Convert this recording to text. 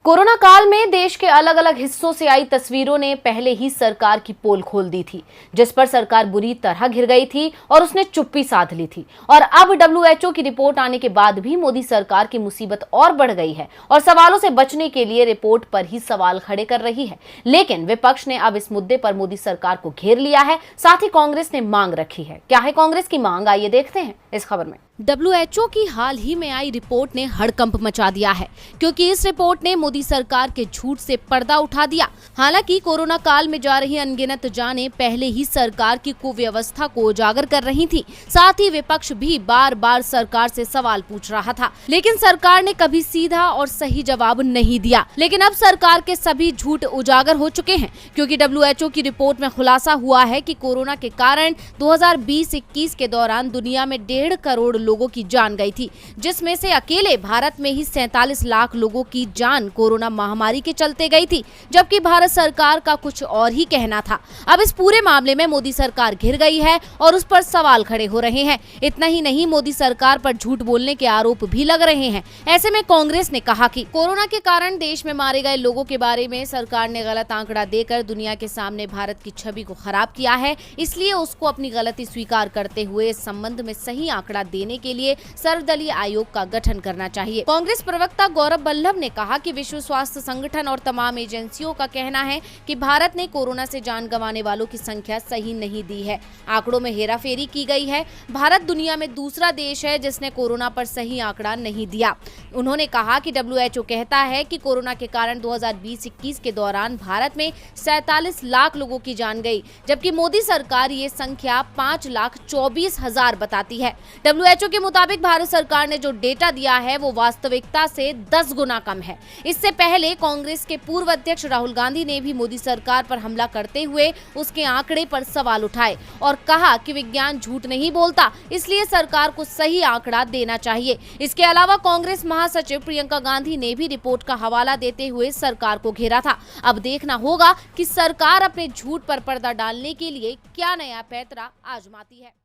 Corona काल में देश के अलग अलग हिस्सों से आई तस्वीरों ने पहले ही सरकार की पोल खोल दी थी, जिस पर सरकार बुरी तरह घिर गई थी और उसने चुप्पी साध ली थी। और अब WHO की रिपोर्ट आने के बाद भी मोदी सरकार की मुसीबत और बढ़ गई है और सवालों से बचने के लिए रिपोर्ट पर ही सवाल खड़े कर रही है। लेकिन विपक्ष ने अब इस मुद्दे पर मोदी सरकार को घेर लिया है। साथ ही कांग्रेस ने मांग रखी है। क्या है कांग्रेस की मांग, आइए देखते हैं इस खबर में। WHO की हाल ही में आई रिपोर्ट ने हड़कंप मचा दिया है, क्योंकि इस रिपोर्ट ने मोदी सरकार के झूठ से पर्दा उठा दिया। हालांकि कोरोना काल में जा रही अनगिनत जानें पहले ही सरकार की कुव्यवस्था को उजागर कर रही थी। साथ ही विपक्ष भी बार बार सरकार से सवाल पूछ रहा था, लेकिन सरकार ने कभी सीधा और सही जवाब नहीं दिया। लेकिन अब सरकार के सभी झूठ उजागर हो चुके हैं, क्योंकि WHO की रिपोर्ट में खुलासा हुआ है कि कोरोना के कारण 2020-21 के दौरान दुनिया में 1.5 करोड़ लोगों की जान गई थी, जिसमें से अकेले भारत में ही 47 लाख लोगों की जान कोरोना महामारी के चलते गई थी, जबकि भारत सरकार का कुछ और ही कहना था। अब इस पूरे मामले में मोदी सरकार घिर गई है और उस पर सवाल खड़े हो रहे हैं। इतना ही नहीं, मोदी सरकार पर झूठ बोलने के आरोप भी लग रहे हैं। ऐसे में कांग्रेस ने कहा कि कोरोना के कारण देश में मारे गए लोगों के बारे में सरकार ने गलत आंकड़ा देकर दुनिया के सामने भारत की छवि को खराब किया है, इसलिए उसको अपनी गलती स्वीकार करते हुए इस संबंध में सही आंकड़ा देने के लिए सर्वदलीय आयोग का गठन करना चाहिए। कांग्रेस प्रवक्ता गौरव वल्लभ ने कहा कि विश्व स्वास्थ्य संगठन और तमाम एजेंसियों का कहना है कि भारत ने कोरोना से जान गंवाने वालों की संख्या सही नहीं दी है। आंकड़ों में हेराफेरी की गई है। भारत दुनिया में दूसरा देश है जिसने कोरोना पर सही आंकड़ा नहीं दिया। उन्होंने कहा कि WHO कहता है कि कोरोना के कारण 2020-21 के दौरान भारत में 47 लाख लोगों की जान गई, जबकि मोदी सरकार ये संख्या 5,24,000 बताती है। WHO के मुताबिक भारत सरकार ने जो डेटा दिया है वो वास्तविकता से 10 गुना कम है। इससे पहले कांग्रेस के पूर्व अध्यक्ष राहुल गांधी ने भी मोदी सरकार पर हमला करते हुए उसके आंकड़े पर सवाल उठाए और कहा कि विज्ञान झूठ नहीं बोलता, इसलिए सरकार को सही आंकड़ा देना चाहिए। इसके अलावा कांग्रेस महासचिव प्रियंका गांधी ने भी रिपोर्ट का हवाला देते हुए सरकार को घेरा था। अब देखना होगा कि सरकार अपने झूठ पर पर्दा डालने के लिए क्या नया पैंतरा आजमाती है।